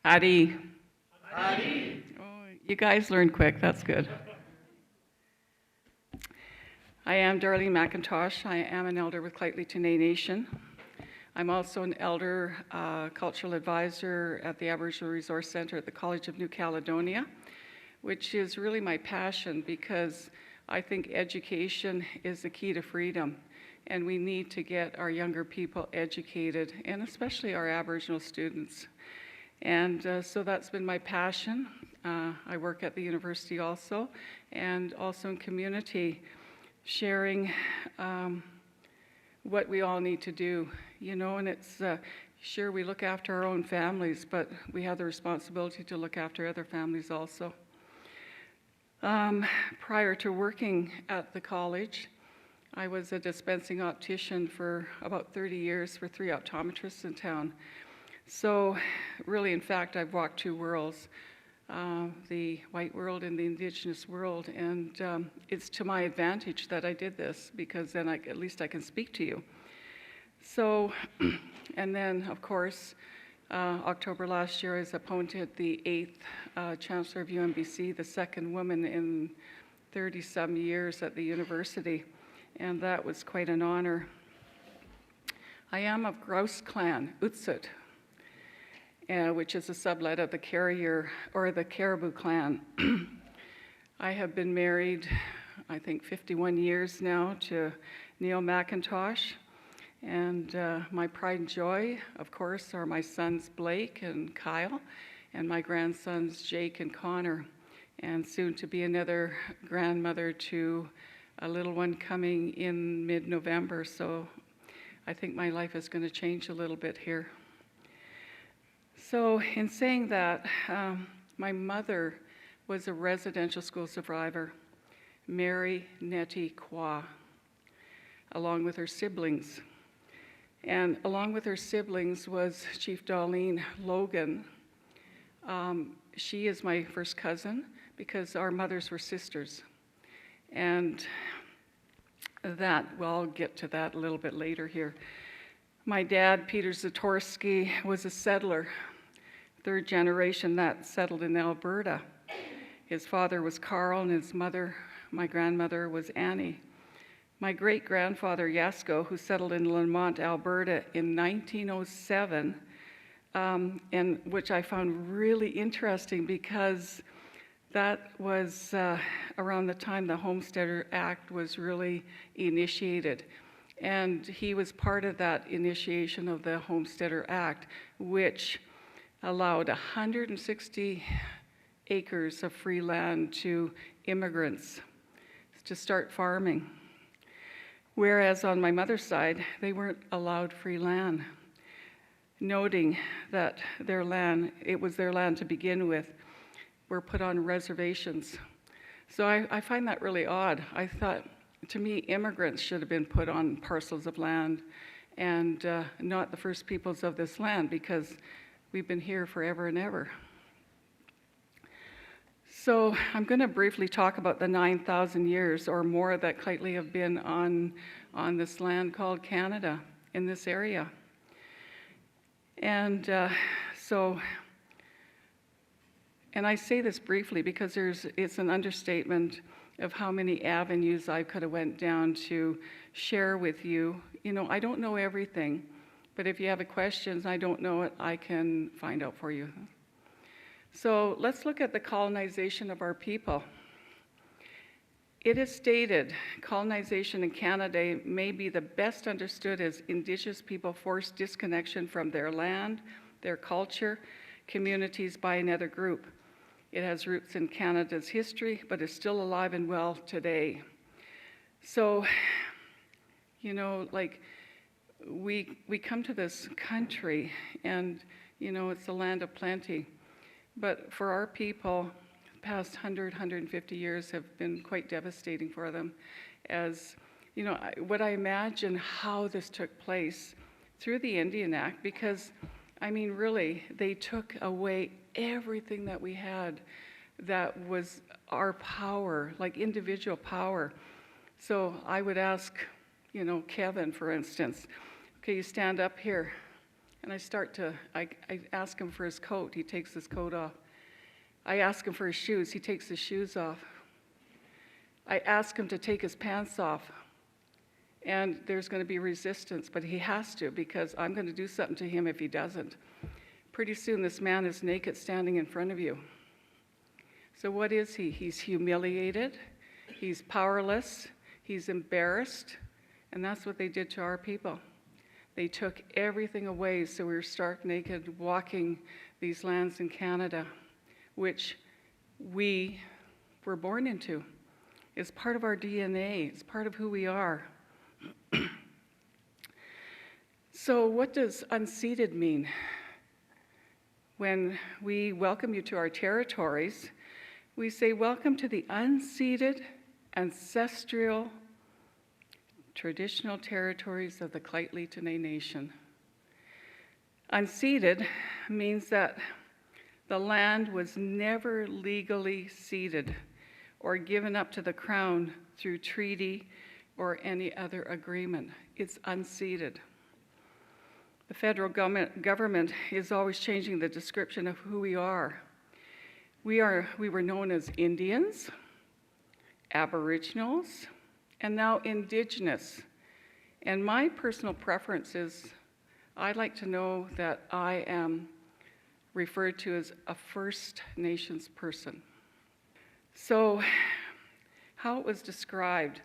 Adi. Adi. Oh, you guys learned quick. That's good. I am Darlene McIntosh. I am an elder with Lheidli Nation. I'm also an elder cultural advisor at the Aboriginal Resource Centre at the College of New Caledonia, which is really my passion because I think education is the key to freedom, and we need to get our younger people educated, and especially our Aboriginal students. And so that's been my passion. I work at the university also, and also in community, sharing what we all need to do, and it's sure we look after our own families, but we have the responsibility to look after other families also. Prior to working at the college, I was a dispensing optician for about 30 years for 3 optometrists in town. So really, in fact, I've walked 2 worlds, the white world and the indigenous world, and it's to my advantage that I did this because then at least I can speak to you. So, and then of course, October last year I was appointed the 8th Chancellor of UNBC, the 2nd woman in 30-some years at the university, and that was quite an honor. I am of Grouse clan, Utsut, which is a sublet of the Carrier or the Caribou clan. I have been married, I think 51 years now, to Neil McIntosh, and my pride and joy, of course, are my sons Blake and Kyle, and my grandsons Jake and Connor, and soon to be another grandmother to a little one coming in mid-November, so I think my life is going to change a little bit here. So in saying that, my mother was a residential school survivor, Mary Nettie Kwa, along with her siblings. And along with her siblings was Chief Darlene Logan. She is my first cousin because our mothers were sisters. And that, well, I'll get to that a little bit later here. My dad, Peter Zatorsky, was a settler, 3rd generation that settled in Alberta. His father was Carl and his mother, my grandmother, was Annie. My great-grandfather, Yasko, who settled in Lamont, Alberta in 1907, and which I found really interesting because that was around the time the Homesteader Act was really initiated. And he was part of that initiation of the Homesteader Act, which allowed 160 acres of free land to immigrants to start farming. Whereas on my mother's side, they weren't allowed free land, noting that their land, it was their land to begin with, were put on reservations. So I find that really odd. I thought, to me, immigrants should have been put on parcels of land and not the first peoples of this land because we've been here forever and ever. So I'm going to briefly talk about the 9,000 years or more that Lheidli have been on this land called Canada in this area. And and I say this briefly because it's an understatement of how many avenues I could have went down to share with you. I don't know everything, but if you have questions, I don't know it, I can find out for you. So let's look at the colonization of our people. It is stated colonization in Canada may be the best understood as Indigenous people forced disconnection from their land, their culture, communities by another group. It has roots in Canada's history, but is still alive and well today. So, like we come to this country and, it's a land of plenty. But for our people, the past 150 years have been quite devastating for them. As, what I imagine how this took place through the Indian Act, because, really, they took away everything that we had that was our power, like individual power. So I would ask, Kevin, for instance, okay, you stand up here. And I ask him for his coat. He takes his coat off. I ask him for his shoes. He takes his shoes off. I ask him to take his pants off. And there's going to be resistance, but he has to, because I'm going to do something to him if he doesn't. Pretty soon this man is naked standing in front of you. So what is he? He's humiliated. He's powerless. He's embarrassed. And that's what they did to our people. They took everything away, so we were stark naked walking these lands in Canada, which we were born into. It's part of our DNA. It's part of who we are. So what does unceded mean? When we welcome you to our territories, we say, welcome to the unceded, ancestral, traditional territories of the Lheidli Nation. Unceded means that the land was never legally ceded or given up to the Crown through treaty or any other agreement. It's unceded. The federal government is always changing the description of who we are. We were known as Indians, Aboriginals, and now Indigenous. And my personal preference is I like to know that I am referred to as a First Nations person. So how it was described,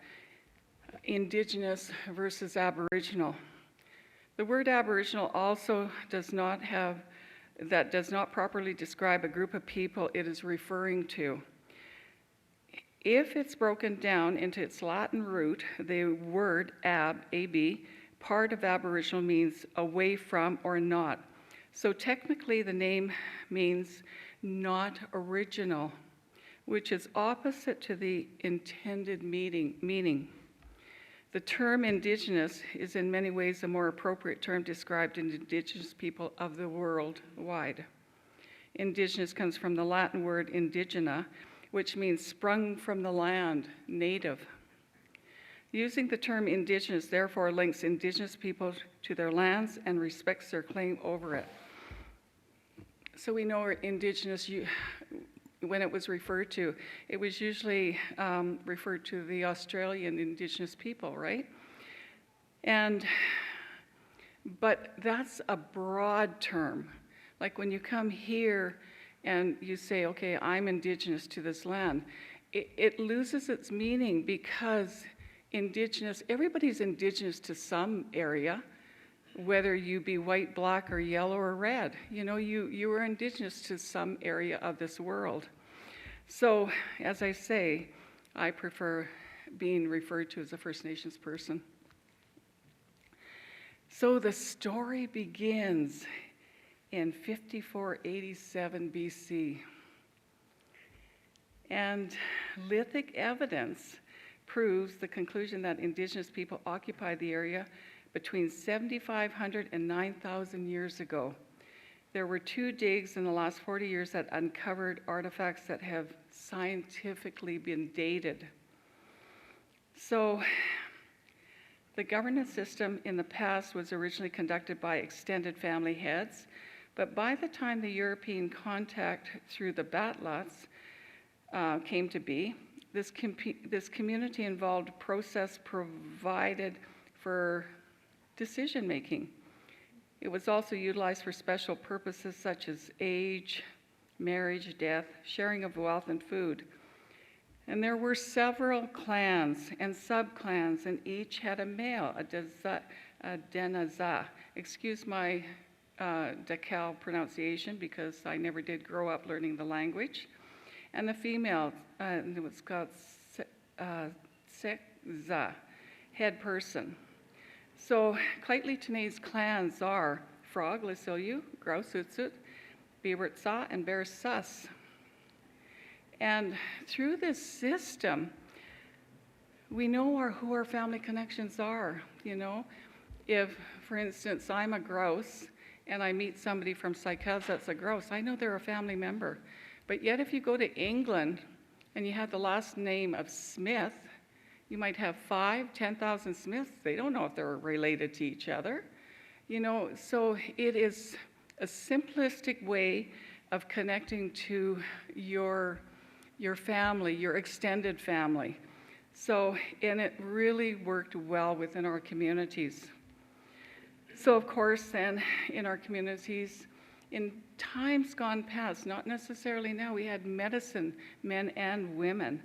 Indigenous versus Aboriginal. The word Aboriginal also does not properly describe a group of people it is referring to. If it's broken down into its Latin root, the word ab, part of Aboriginal means away from or not. So technically the name means not original, which is opposite to the intended meaning. The term Indigenous is in many ways a more appropriate term to describe Indigenous people of the world wide. Indigenous comes from the Latin word indigena, which means sprung from the land, native. Using the term Indigenous therefore links Indigenous people to their lands and respects their claim over it. So we know Indigenous, when it was referred to, it was usually referred to the Australian Indigenous people, right? But that's a broad term. Like when you come here and you say, okay, I'm Indigenous to this land, it loses its meaning because Indigenous, everybody's Indigenous to some area, whether you be white, black, or yellow, or red. You know, you are Indigenous to some area of this world. So, as I say, I prefer being referred to as a First Nations person. So the story begins in 5487 BC. And lithic evidence proves the conclusion that Indigenous people occupied the area between 7,500 and 9,000 years ago. There were 2 digs in the last 40 years that uncovered artifacts that have scientifically been dated. So the governance system in the past was originally conducted by extended family heads, but by the time the European contact through the Batlots came to be, this community-involved process provided for decision making. It was also utilized for special purposes such as age, marriage, death, sharing of wealth, and food. And there were several clans and sub-clans, and each had a male, a denaza. Excuse my Decal pronunciation because I never did grow up learning the language. And the female, it was called sekza, head person. So Lheidli clans are Frog, Lisilu, Grausutsut, Bibertsa, and Bearsus. And through this system, we know who our family connections are, you know. If, for instance, I'm a Grouse and I meet somebody from Sycaz that's a Grouse, I know they're a family member. But yet if you go to England and you have the last name of Smith, you might have 5,000, 10,000 Smiths. They don't know if they're related to each other. So it is a simplistic way of connecting to your family, your extended family. So, and it really worked well within our communities. So of course, then in our communities, in times gone past, not necessarily now, we had medicine men and women,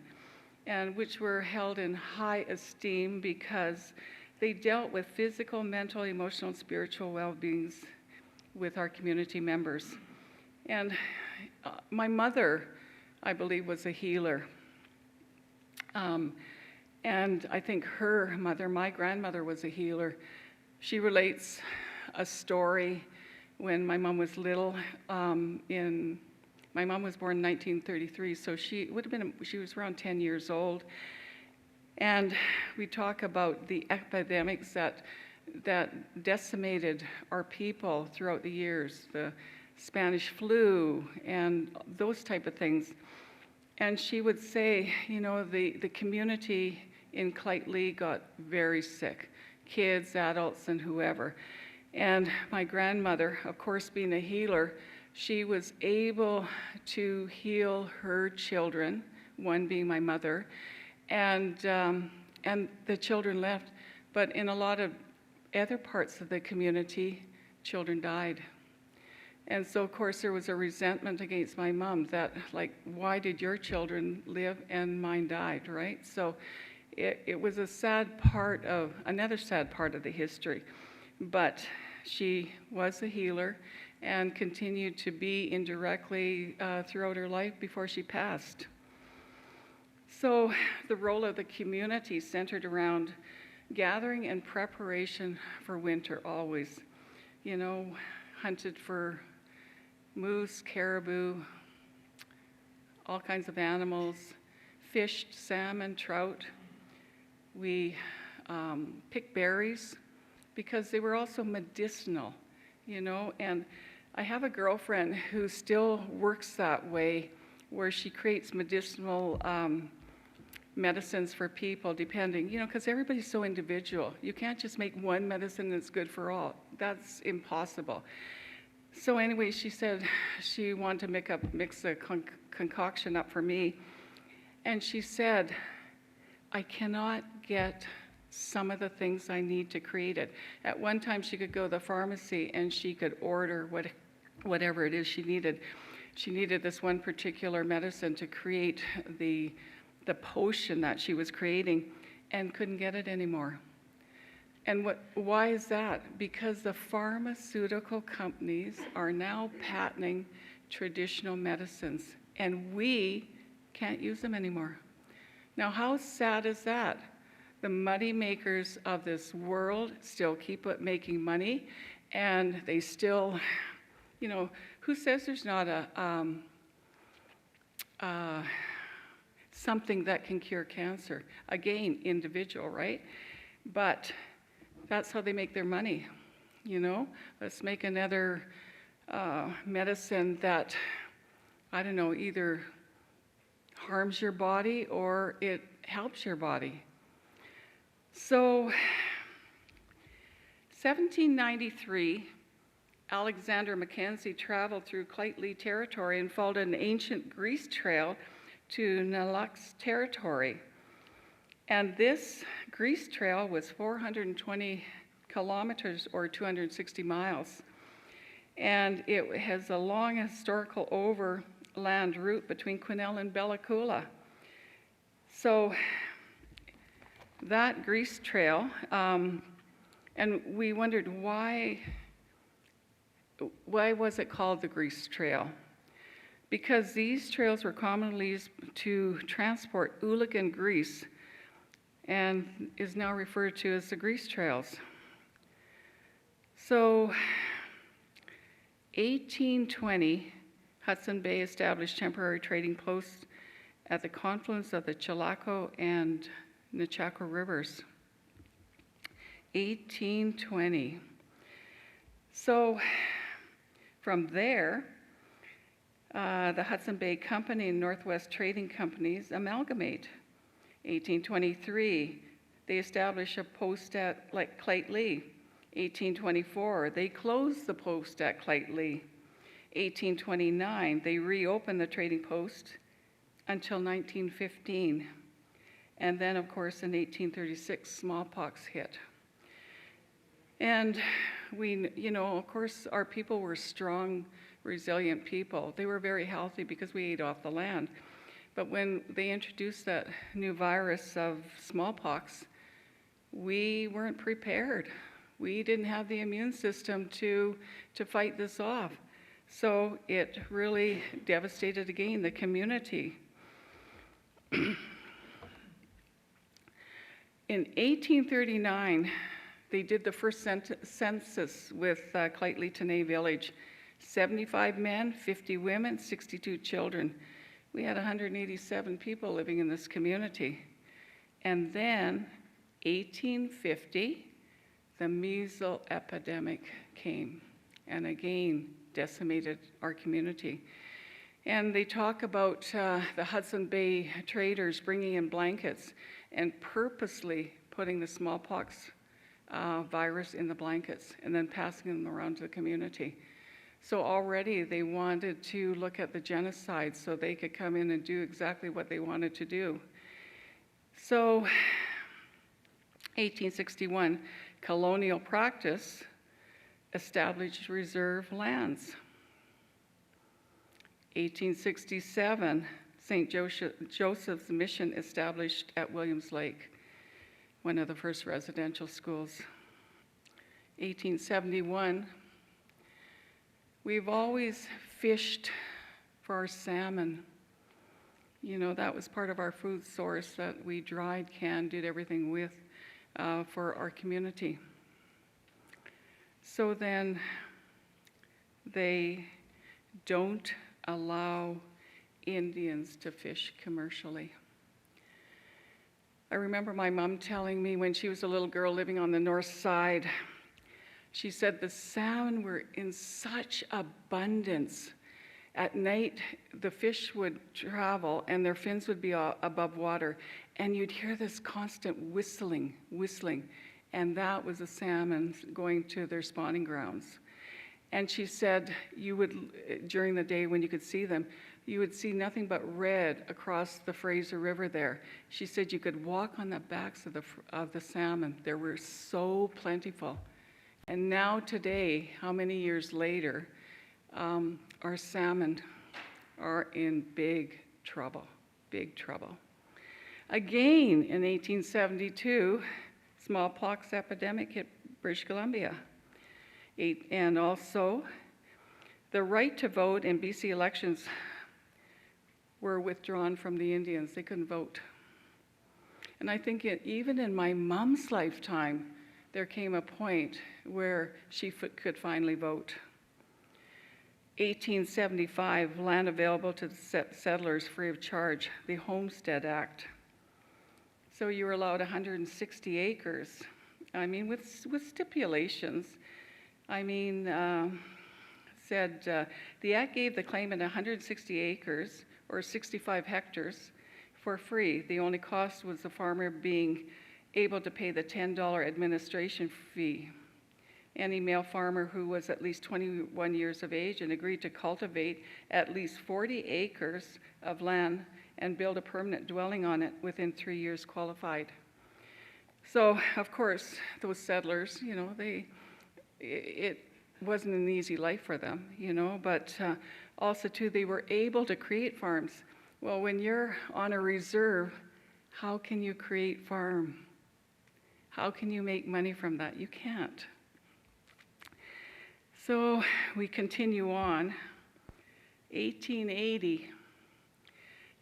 and which were held in high esteem because they dealt with physical, mental, emotional, and spiritual well-beings with our community members. And my mother, I believe, was a healer. And I think her mother, my grandmother, was a healer. She relates a story when my mom was little. My mom was born in 1933, so she was around 10 years old. And we talk about the epidemics that decimated our people throughout the years, the Spanish flu and those type of things. And she would say, the community in Lheidli got very sick, kids, adults, and whoever. And my grandmother, of course, being a healer, she was able to heal her children, one being my mother, and the children left. But in a lot of other parts of the community, children died. And so, of course, there was a resentment against my mom that, like, why did your children live and mine died, right? So it was another sad part of the history. But she was a healer and continued to be indirectly throughout her life before she passed. So the role of the community centered around gathering and preparation for winter always. Hunted for moose, caribou, all kinds of animals, fished salmon, trout. We picked berries because they were also medicinal, and I have a girlfriend who still works that way, where she creates medicinal medicines for people, depending, because everybody's so individual. You can't just make one medicine that's good for all. That's impossible. So anyway, she said she wanted to mix a concoction up for me, and she said, I cannot get some of the things I need to create it. At one time, she could go to the pharmacy and she could order whatever it is she needed. She needed this one particular medicine to create the potion that she was creating and couldn't get it anymore. And why is that? Because the pharmaceutical companies are now patenting traditional medicines, and we can't use them anymore. Now, how sad is that? The money makers of this world still keep making money, and they still, who says there's not something that can cure cancer? Again, individual, right? But that's how they make their money, Let's make another medicine that, I don't know, either harms your body or it helps your body. So, 1793, Alexander Mackenzie traveled through Lheidli territory and followed an ancient Grease trail to Naluk's territory. And this Grease trail was 420 kilometers or 260 miles. And it has a long historical overland route between Quesnel and Bella Coola. So that Grease trail, and we wondered why was it called the Grease Trail? Because these trails were commonly used to transport hooligan grease and is now referred to as the Grease Trails. So 1820, Hudson Bay established temporary trading posts at the confluence of the Chilocco and Nechako rivers. 1820. So from there, the Hudson Bay Company and Northwest Trading Companies amalgamate. 1823, they establish a post at Lheidli. 1824, they closed the post at Lheidli. 1829, they reopened the trading post until 1915. And then, of course, in 1836, smallpox hit. And of course, our people were strong, resilient people. They were very healthy because we ate off the land. But when they introduced that new virus of smallpox, we weren't prepared. We didn't have the immune system to fight this off. So it really devastated again the community. In 1839, they did the first census with Lheidli Tenay village. 75 men, 50 women, 62 children. We had 187 people living in this community. And then, 1850, the measles epidemic came, and again decimated our community. And they talk about the Hudson Bay traders bringing in blankets and purposely putting the smallpox virus in the blankets and then passing them around to the community. So already they wanted to look at the genocide so they could come in and do exactly what they wanted to do. So 1861, colonial practice established reserve lands. 1867, St. Joseph's Mission established at Williams Lake, one of the first residential schools. 1871, we've always fished for our salmon. That was part of our food source that we dried, canned, did everything with for our community. So then they don't allow Indians to fish commercially. I remember my mom telling me when she was a little girl living on the north side, she said the salmon were in such abundance. At night, the fish would travel and their fins would be above water, and you'd hear this constant whistling, and that was the salmon going to their spawning grounds. And she said you would, during the day when you could see them, you would see nothing but red across the Fraser River there. She said you could walk on the backs of the salmon. They were so plentiful. And now today, how many years later, our salmon are in big trouble. Again, in 1872, smallpox epidemic hit British Columbia. And also, the right to vote in BC elections were withdrawn from the Indians. They couldn't vote. And I think even in my mom's lifetime, there came a point where she could finally vote. 1875, land available to settlers free of charge, the Homestead Act. So you were allowed 160 acres. I mean, with stipulations. I mean, said the act gave the claimant 160 acres or 65 hectares for free. The only cost was the farmer being able to pay the $10 administration fee. Any male farmer who was at least 21 years of age and agreed to cultivate at least 40 acres of land and build a permanent dwelling on it within 3 years qualified. So, of course, those settlers, it wasn't an easy life for them, but also, too, they were able to create farms. Well, when you're on a reserve, how can you create farm? How can you make money from that? You can't. So we continue on. 1880,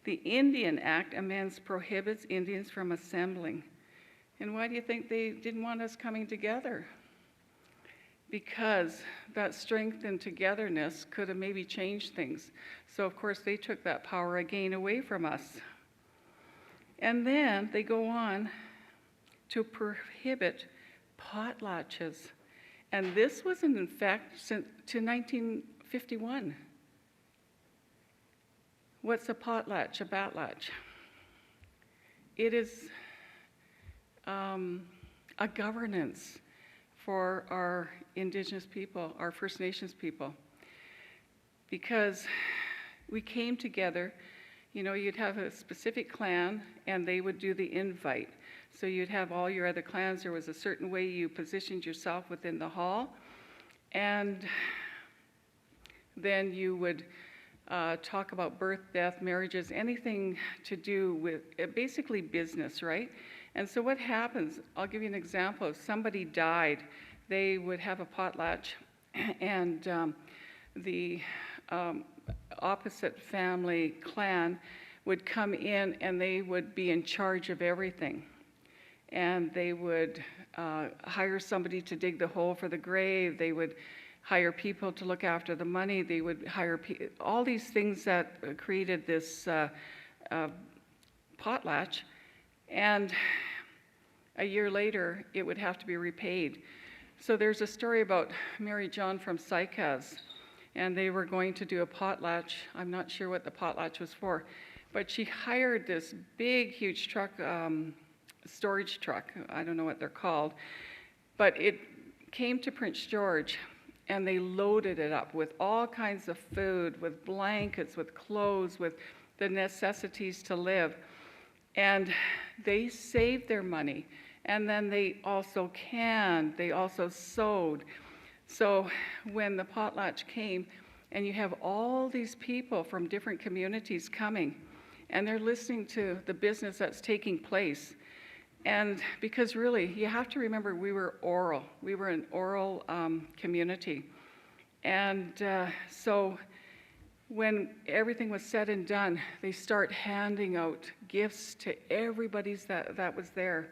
the Indian Act amends prohibits Indians from assembling. And why do you think they didn't want us coming together? Because that strength and togetherness could have maybe changed things. So of course they took that power again away from us. And then they go on to prohibit potlatches. And this was in effect to 1951. What's a potlatch, a batlatch? It is a governance for our Indigenous people, our First Nations people, because we came together. You know, you'd have a specific clan and they would do the invite. So you'd have all your other clans. There was a certain way you positioned yourself within the hall. And then you would talk about birth, death, marriages, anything to do with basically business, right? And so what happens, I'll give you an example. If somebody died, they would have a potlatch and the opposite family clan would come in and they would be in charge of everything. And they would hire somebody to dig the hole for the grave. They would hire people to look after the money. They would hire all these things that created this potlatch. And a year later, it would have to be repaid. So there's a story about Mary John from Sycaz, and they were going to do a potlatch. I'm not sure what the potlatch was for, but she hired this big, huge truck, storage truck. I don't know what they're called, but it came to Prince George, and they loaded it up with all kinds of food, with blankets, with clothes, with the necessities to live. And they saved their money. And then they also canned, they also sewed. So when the potlatch came, and you have all these people from different communities coming, and they're listening to the business that's taking place. And because really, you have to remember, we were oral. We were an oral community. And so when everything was said and done, they start handing out gifts to everybody that was there.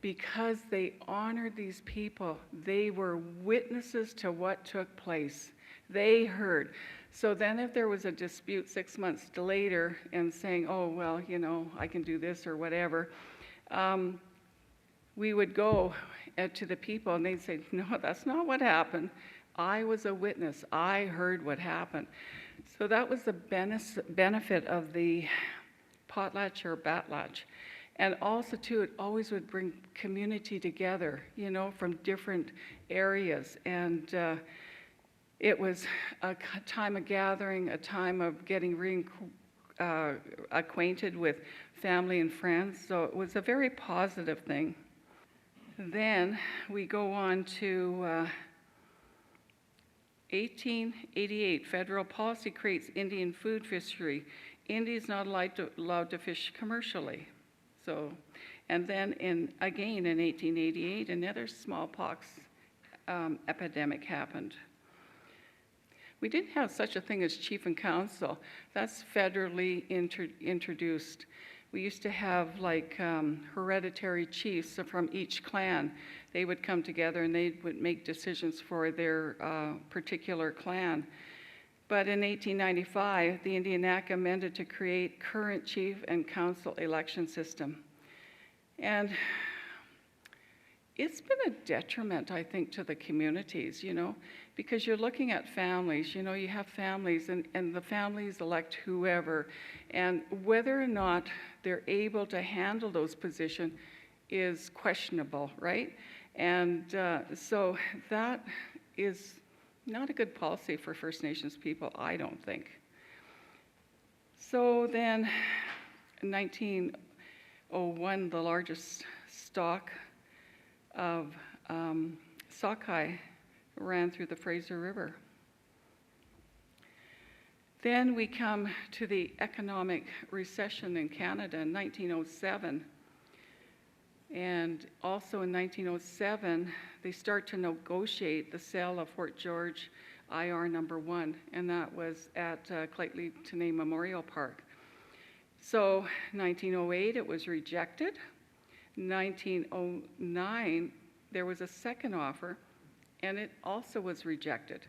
Because they honored these people, they were witnesses to what took place. They heard. So then if there was a dispute 6 months later and saying, oh, well, you know, I can do this or whatever, we would go to the people and they'd say, no, that's not what happened. I was a witness. I heard what happened. So that was the benefit of the potlatch or batlatch. And also, too, it always would bring community together, you know, from different areas. And it was a time of gathering, a time of getting acquainted with family and friends. So it was a very positive thing. Then we go on to 1888. Federal policy creates Indian food fishery. India is not allowed to fish commercially. So, and then again in 1888, another smallpox epidemic happened. We didn't have such a thing as chief and council. That's federally introduced. We used to have like hereditary chiefs from each clan. They would come together and they would make decisions for their particular clan. But in 1895, the Indian Act amended to create current chief and council election system. And it's been a detriment, I think, to the communities, you know, because you're looking at families, you know, you have families and the families elect whoever, and whether or not they're able to handle those positions is questionable, right? And so that is not a good policy for First Nations people, I don't think. So then, in 1901, the largest stock of sockeye ran through the Fraser River. Then we come to the economic recession in Canada in 1907. And also in 1907, they start to negotiate the sale of Fort George IR number 1, and that was at Lheidli Memorial Park. So 1908, it was rejected. 1909, there was a second offer, and it also was rejected.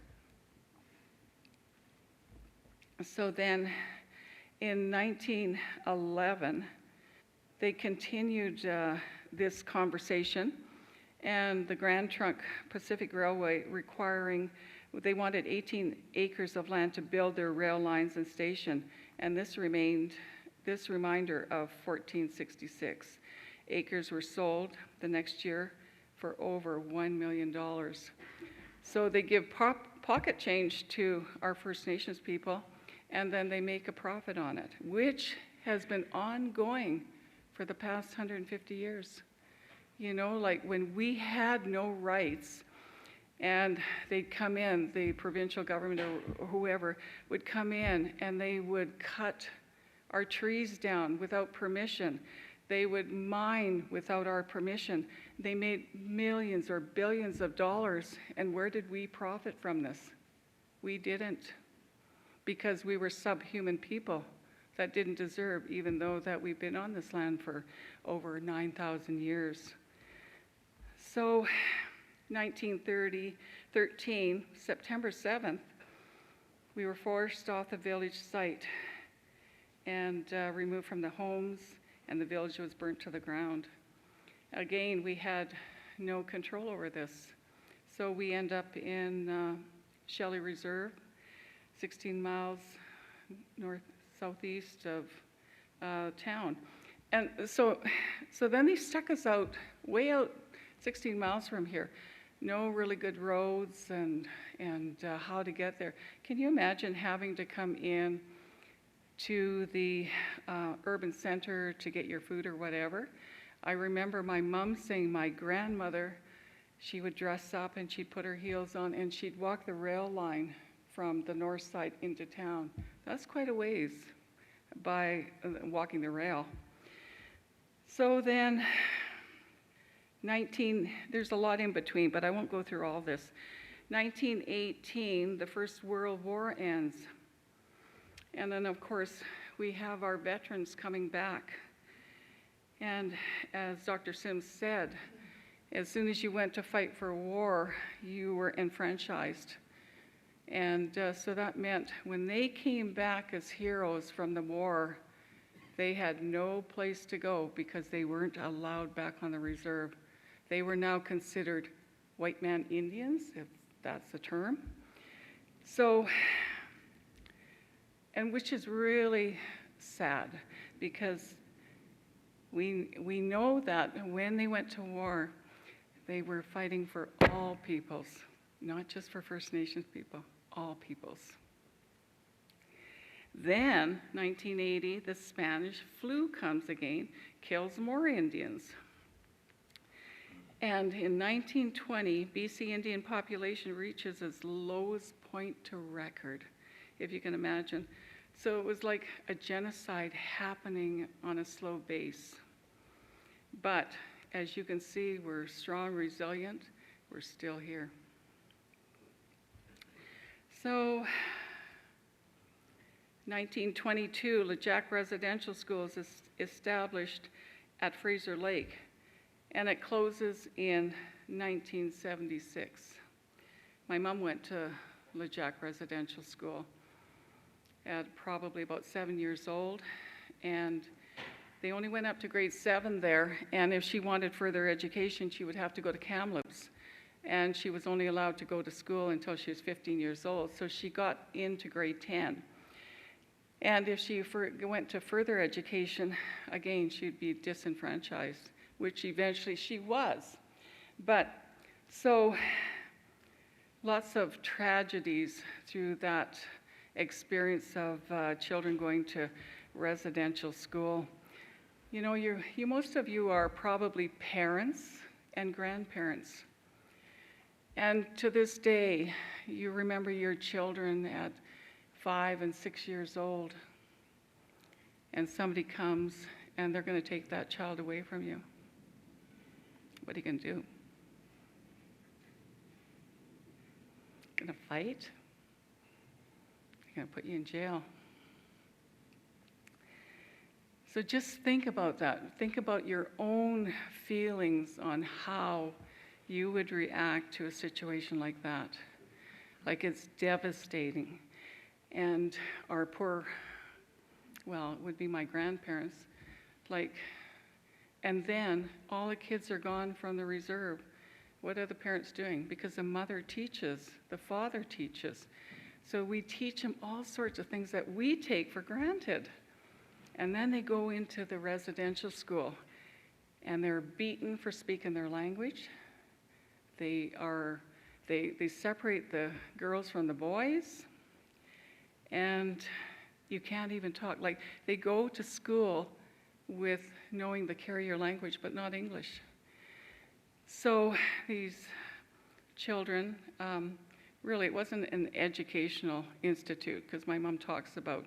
So then in 1911, they continued this conversation, and the Grand Trunk Pacific Railway they wanted 18 acres of land to build their rail lines and station, and this reminder of 1466. Acres were sold the next year for for over $1 million. So they give pocket change to our First Nations people, and then they make a profit on it, which has been ongoing for the past 150 years. You know, like when we had no rights, and they'd come in, the provincial government or whoever would come in and they would cut our trees down without permission. They would mine without our permission. They made millions or billions of dollars, and where did we profit from this? We didn't, because we were subhuman people that didn't deserve, even though that we've been on this land for over 9,000 years. So 1913, September 7th, we were forced off the village site and removed from the homes, and the village was burnt to the ground. Again, we had no control over this. So we end up in Shelley Reserve, 16 miles southeast of town. And so then they stuck us out, way out 16 miles from here. No really good roads and how to get there. Can you imagine having to come in to the urban center to get your food or whatever? I remember my mom saying my grandmother, she would dress up and she'd put her heels on and she'd walk the rail line from the north side into town. That's quite a ways by walking the rail. So then there's a lot in between, but I won't go through all this. 1918, the First World War ends. And then, of course, we have our veterans coming back. And as Dr. Sims said, as soon as you went to fight for war, you were enfranchised. And so that meant when they came back as heroes from the war, they had no place to go because they weren't allowed back on the reserve. They were now considered white man Indians, if that's the term. So, and which is really sad because we know that when they went to war, they were fighting for all peoples, not just for First Nations people, all peoples. Then, 1980, the Spanish flu comes again, kills more Indians. And in 1920, BC Indian population reaches its lowest point to record, if you can imagine. So it was like a genocide happening on a slow base. But as you can see, we're strong, resilient, we're still here. So 1922, LeJac Residential School is established at Fraser Lake, and it closes in 1976. My mom went to LeJac Residential School at probably about 7 years old, and they only went up to grade 7 there, and if she wanted further education, she would have to go to Kamloops, and she was only allowed to go to school until she was 15 years old, so she got into grade 10. And if she went to further education, again, she'd be disenfranchised, which eventually she was. But so lots of tragedies through that experience of children going to residential school. You know, most of you are probably parents and grandparents. And to this day, you remember your children at 5 and 6 years old, and somebody comes and they're going to take that child away from you. What are you going to do? Going to fight? They're going to put you in jail. So just think about that. Think about your own feelings on how you would react to a situation like that. Like, it's devastating. And our poor, well, it would be my grandparents, and then all the kids are gone from the reserve. What are the parents doing? Because the mother teaches, the father teaches. So we teach them all sorts of things that we take for granted. And then they go into the residential school, and they're beaten for speaking their language. They separate the girls from the boys, and you can't even talk. Like, they go to school with knowing the carrier language, but not English. So these children, really, it wasn't an educational institute, because my mom talks about,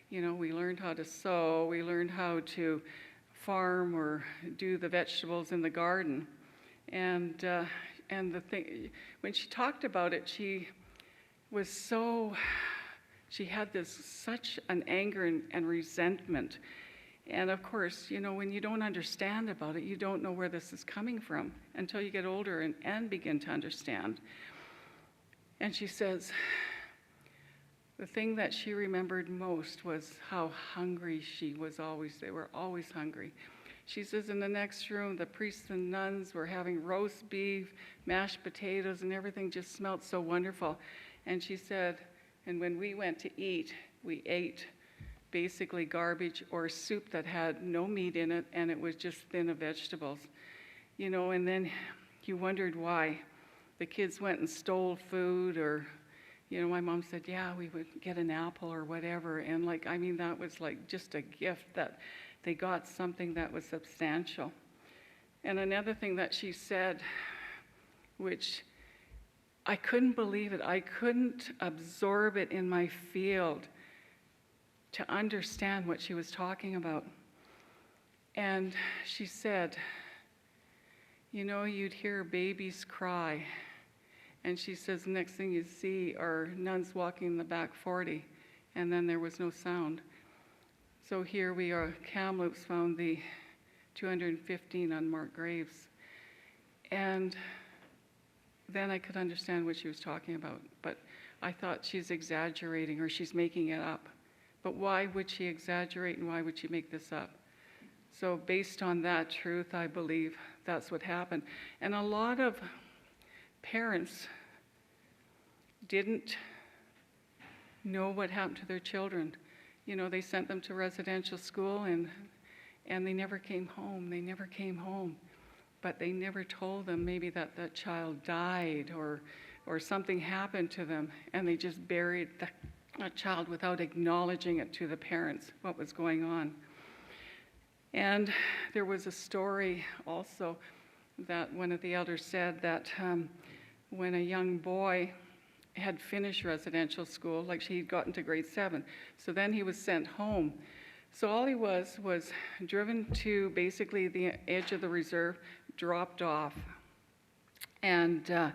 we learned how to sew, we learned how to farm or do the vegetables in the garden. And the thing, when she talked about it, she had such an anger and resentment. And of course, when you don't understand about it, you don't know where this is coming from until you get older and begin to understand. And she says, the thing that she remembered most was how hungry she was always. They were always hungry. She says in the next room, the priests and nuns were having roast beef, mashed potatoes, and everything just smelled so wonderful. And she said, and when we went to eat, we ate basically garbage or soup that had no meat in it, and it was just thin of vegetables. And then you wondered why the kids went and stole food, or, my mom said, yeah, we would get an apple or whatever. And that was just a gift that they got something that was substantial. And another thing that she said, which I couldn't believe it, I couldn't absorb it in my field to understand what she was talking about. And she said, you'd hear babies cry. And she says, the next thing you'd see are nuns walking in the back 40, and then there was no sound. So here we are, Kamloops found the 215 unmarked graves. And then I could understand what she was talking about. But I thought she's exaggerating or she's making it up. But why would she exaggerate and why would she make this up? So based on that truth, I believe that's what happened. And a lot of parents didn't know what happened to their children. They sent them to residential school and they never came home. They never came home. But they never told them maybe that that child died or something happened to them, and they just buried that child without acknowledging it to the parents, what was going on. And there was a story also that one of the elders said that when a young boy had finished residential school, like he'd gotten to grade 7, so then he was sent home. So all he was driven to basically the edge of the reserve, dropped off. And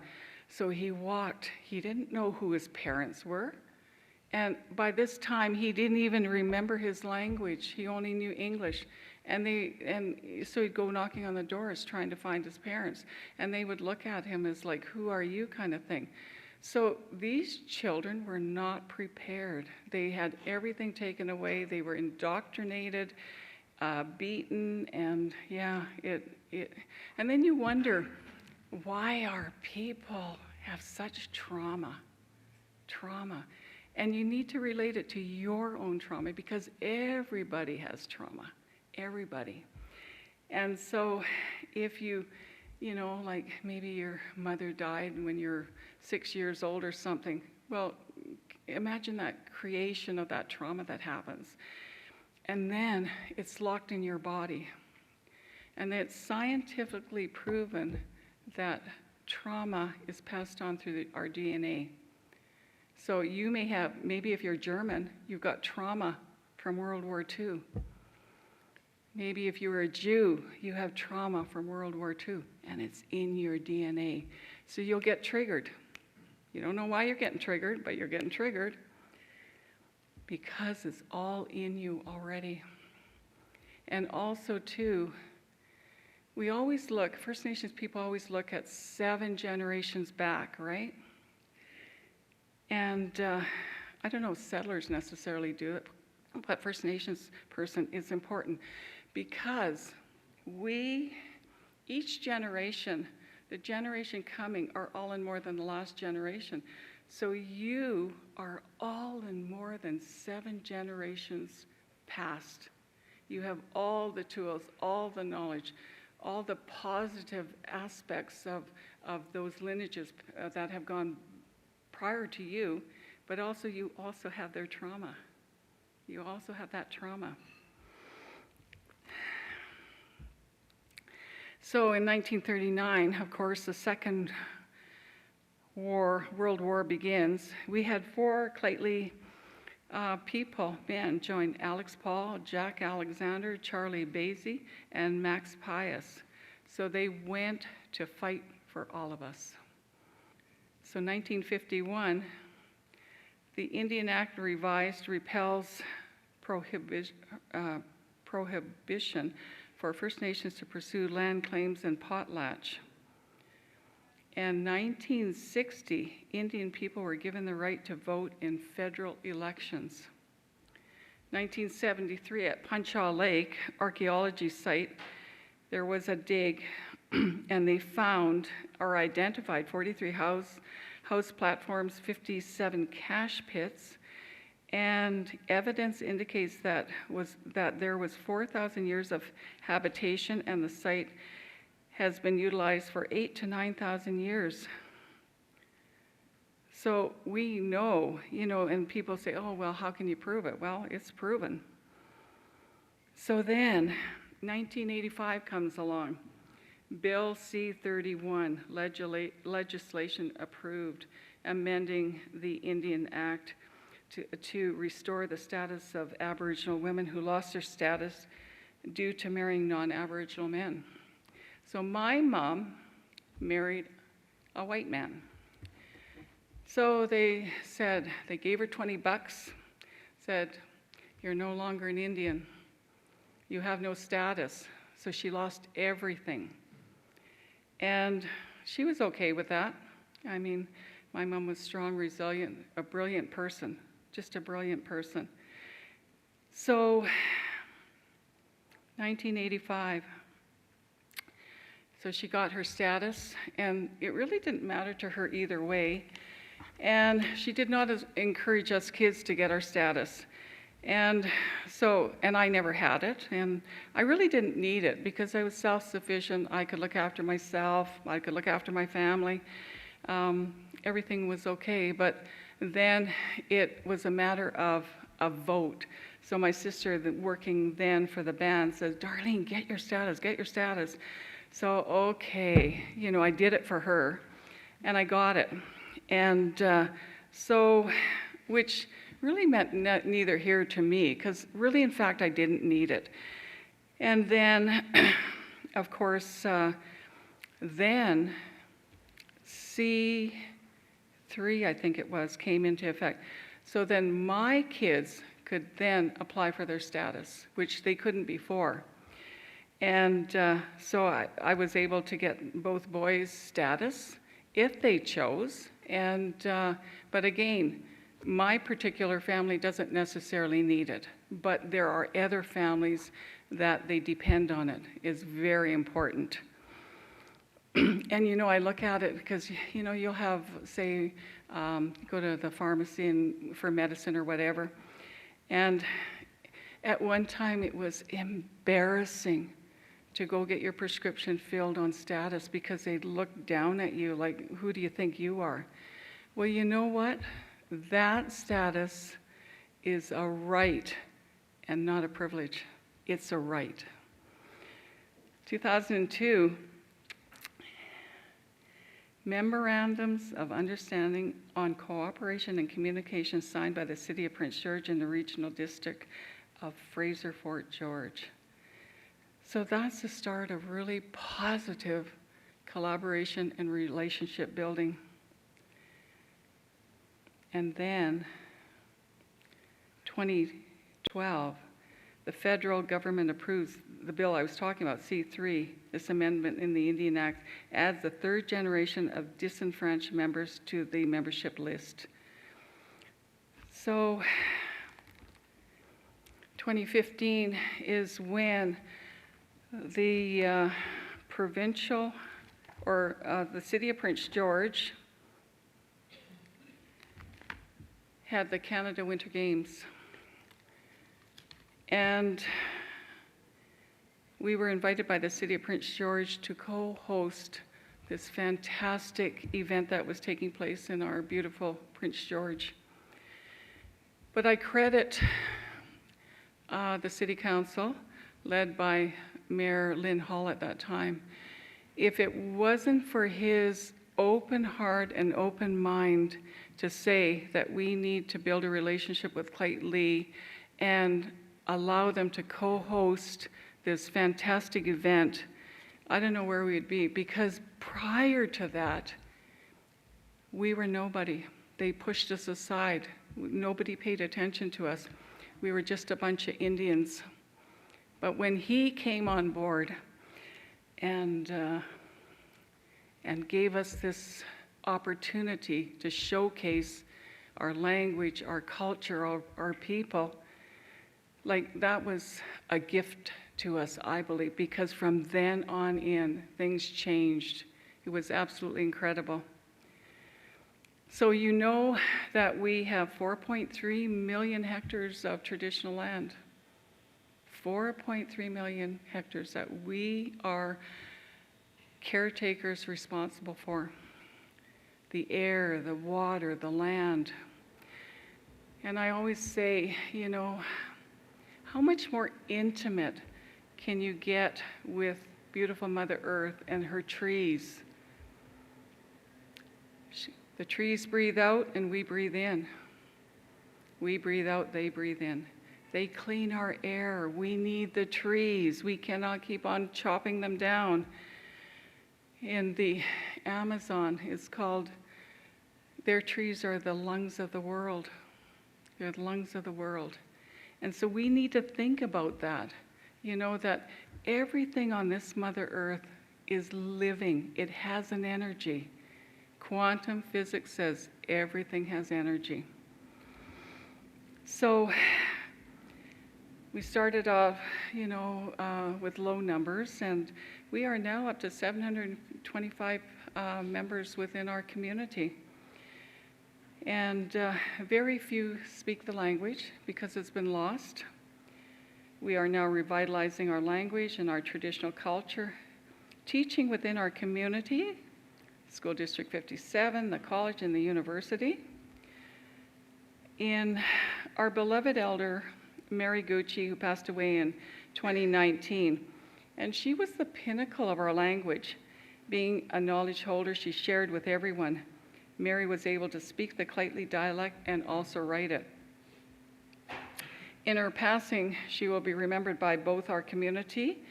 so he walked. He didn't know who his parents were. And by this time, he didn't even remember his language. He only knew English. And so he'd go knocking on the doors trying to find his parents. And they would look at him as like, who are you, kind of thing. So these children were not prepared. They had everything taken away. They were indoctrinated, beaten, and and then you wonder, why our people have such trauma? And you need to relate it to your own trauma, because everybody has trauma, everybody. And so if like maybe your mother died when you're 6 years old or something, well, imagine that creation of that trauma that happens. And then it's locked in your body. And it's scientifically proven that trauma is passed on through our DNA. So you may have, maybe if you're German, you've got trauma from World War II. Maybe if you were a Jew, you have trauma from World War II, and it's in your DNA. So you'll get triggered. You don't know why you're getting triggered, but you're getting triggered because it's all in you already. And also, too, we always look, First Nations people always look at 7 generations back, right? And I don't know if settlers necessarily do it, but First Nations person is important because each generation, the generation coming, are all in more than the last generation. So you are all in more than 7 generations past. You have all the tools, all the knowledge, all the positive aspects of those lineages that have gone prior to you, but also you also have their trauma. You also have that trauma. So in 1939, of course, the Second World War begins. We had 4 Lheidli men join: Alex Paul, Jack Alexander, Charlie Basie, and Max Pius. So they went to fight for all of us. So 1951, the Indian Act revised repeals prohibition for First Nations to pursue land claims in potlatch. And 1960, Indian people were given the right to vote in federal elections. 1973, at Punchal Lake archaeology site, there was a dig, and they found or identified 43 house platforms, 57 cache pits, and evidence indicates that there was 4,000 years of habitation, and the site has been utilized for 8,000 to 9,000 years. So we know, and people say, oh, well, how can you prove it? Well, it's proven. So then, 1985 comes along. Bill C-31, legislation approved, amending the Indian Act to restore the status of Aboriginal women who lost their status due to marrying non-Aboriginal men. So my mom married a white man. So they gave her $20, said, you're no longer an Indian. You have no status. So she lost everything. And she was okay with that. I mean, my mom was strong, resilient, a brilliant person, just a brilliant person. So 1985, so she got her status, and it really didn't matter to her either way. And she did not encourage us kids to get our status. And I never had it, and I really didn't need it because I was self-sufficient. I could look after myself, I could look after my family. Everything was okay, but then it was a matter of a vote. So my sister, working then for the band, says, Darlene, get your status, get your status. So, okay, I did it for her, and I got it. And which really meant neither here to me, because really, in fact, I didn't need it. And then, of course, then C3, I think it was, came into effect. So then my kids could then apply for their status, which they couldn't before. And so I was able to get both boys' status if they chose. And but again, my particular family doesn't necessarily need it, but there are other families that they depend on it. It's very important. And I look at it because you'll have, say, go to the pharmacy for medicine or whatever, and at one time it was embarrassing to go get your prescription filled on status because they'd look down at you like, who do you think you are? Well, you know what? That status is a right and not a privilege. It's a right. 2002, Memorandums of Understanding on Cooperation and Communication signed by the City of Prince George and the Regional District of Fraser Fort George. So that's the start of really positive collaboration and relationship building. And then 2012, the federal government approves the bill I was talking about, C3. This amendment in the Indian Act adds the third generation of disenfranchised members to the membership list. So 2015 is when the provincial, or the City of Prince George had the Canada Winter Games. And we were invited by the City of Prince George to co-host this fantastic event that was taking place in our beautiful Prince George. But I credit the City Council, led by Mayor Lynn Hall at that time. If it wasn't for his open heart and open mind to say that we need to build a relationship with Lheidli and allow them to co-host this fantastic event, I don't know where we'd be, because prior to that, we were nobody. They pushed us aside. Nobody paid attention to us. We were just a bunch of Indians. But when he came on board and gave us this opportunity to showcase our language, our culture, our people, like that was a gift to us, I believe, because from then on in, things changed. It was absolutely incredible. So you know that we have 4.3 million hectares of traditional land. 4.3 million hectares that we are caretakers responsible for. The air, the water, the land. And I always say, you know, how much more intimate can you get with beautiful Mother Earth and her trees? The trees breathe out and we breathe in. We breathe out, they breathe in. They clean our air. We need the trees. We cannot keep on chopping them down. In the Amazon, it's called, their trees are the lungs of the world. They're the lungs of the world. And so we need to think about that. You know, that everything on this Mother Earth is living. It has an energy. Quantum physics says everything has energy. So we started off, you know, with low numbers, and we are now up to 725 members within our community. And very few speak the language because it's been lost. We are now revitalizing our language and our traditional culture, teaching within our community, School District 57, the college, and the university. In our beloved elder, Mary Gucci, who passed away in 2019, and she was the pinnacle of our language. Being a knowledge holder, she shared with everyone. Mary was able to speak the Lheidli dialect and also write it. In her passing, she will be remembered by both our community,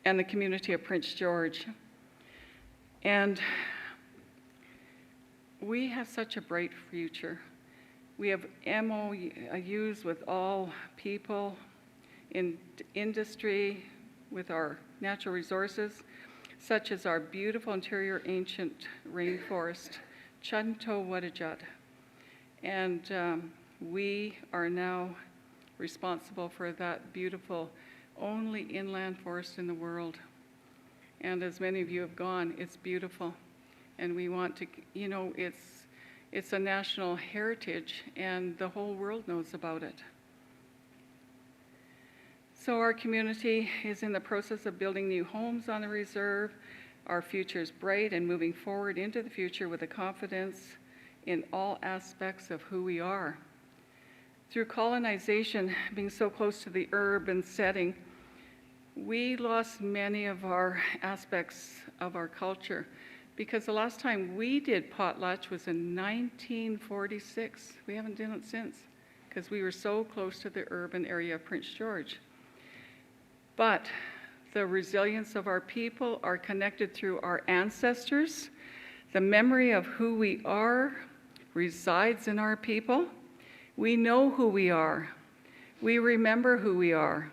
and the community of Prince George. And we have such a bright future. We have MOUs with all people in industry, with our natural resources, such as our beautiful interior ancient rainforest, Chunto Wadajut. And we are now responsible for that beautiful, only inland forest in the world. And as many of you have gone, it's beautiful. And we want to, you know, it's a national heritage, and the whole world knows about it. So our community is in the process of building new homes on the reserve. Our future is bright and moving forward into the future with a confidence in all aspects of who we are. Through colonization, being so close to the urban setting, we lost many of our aspects of our culture, because the last time we did potlatch was in 1946. We haven't done it since, because we were so close to the urban area of Prince George. But the resilience of our people are connected through our ancestors. The memory of who we are resides in our people. We know who we are. We remember who we are.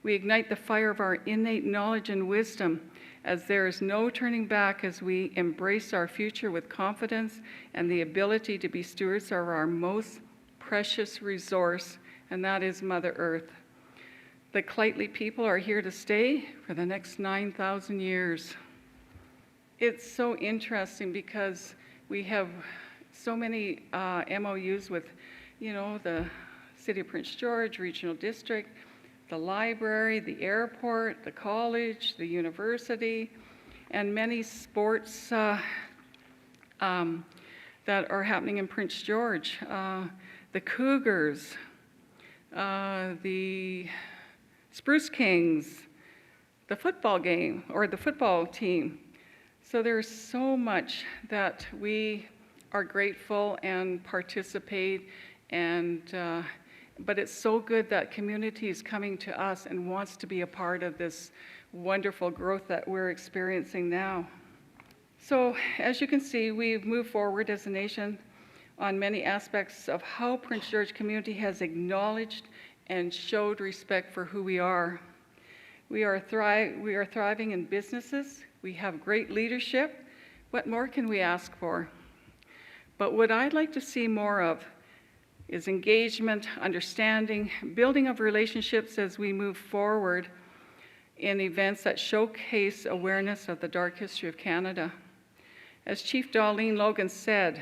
We ignite the fire of our innate knowledge and wisdom, as there is no turning back as we embrace our future with confidence and the ability to be stewards of our most precious resource, and that is Mother Earth. The Lheidli people are here to stay for the next 9,000 years. It's so interesting because we have so many MOUs with, you know, the City of Prince George, Regional District, the library, the airport, the college, the university, and many sports that are happening in Prince George. The Cougars, the Spruce Kings, the football game, or the football team. So there's so much that we are grateful and participate, but it's so good that community is coming to us and wants to be a part of this wonderful growth that we're experiencing now. So as you can see, we've moved forward as a nation on many aspects of how Prince George community has acknowledged and showed respect for who we are. We are thriving in businesses. We have great leadership. What more can we ask for? But what I'd like to see more of is engagement, understanding, building of relationships as we move forward in events that showcase awareness of the dark history of Canada. As Chief Darlene Logan said,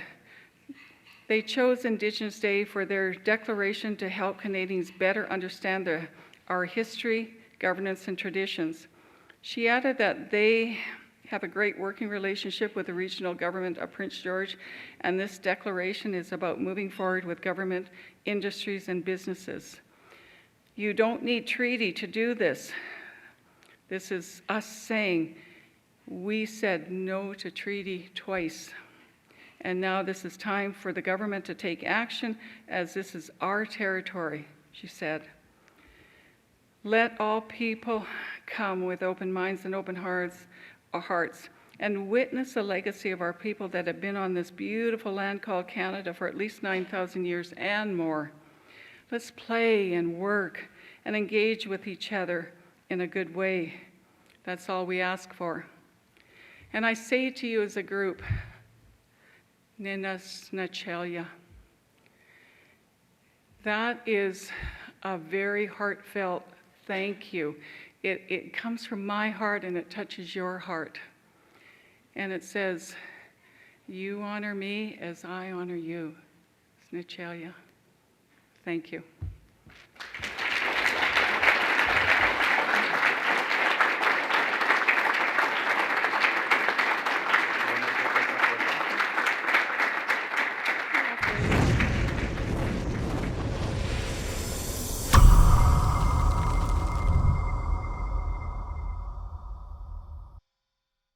they chose Indigenous Day for their declaration to help Canadians better understand our history, governance, and traditions. She added that they have a great working relationship with the regional government of Prince George, and this declaration is about moving forward with government, industries, and businesses. You don't need treaty to do this. This is us saying, we said no to treaty twice. And now this is time for the government to take action, as this is our territory, she said. Let all people come with open minds and open hearts and witness the legacy of our people that have been on this beautiful land called Canada for at least 9,000 years and more. Let's play and work and engage with each other in a good way. That's all we ask for. And I say to you as a group, Ninas Nachelia. That is a very heartfelt thank you. It comes from my heart and it touches your heart. And it says, you honor me as I honor you. Nachelia. Thank you.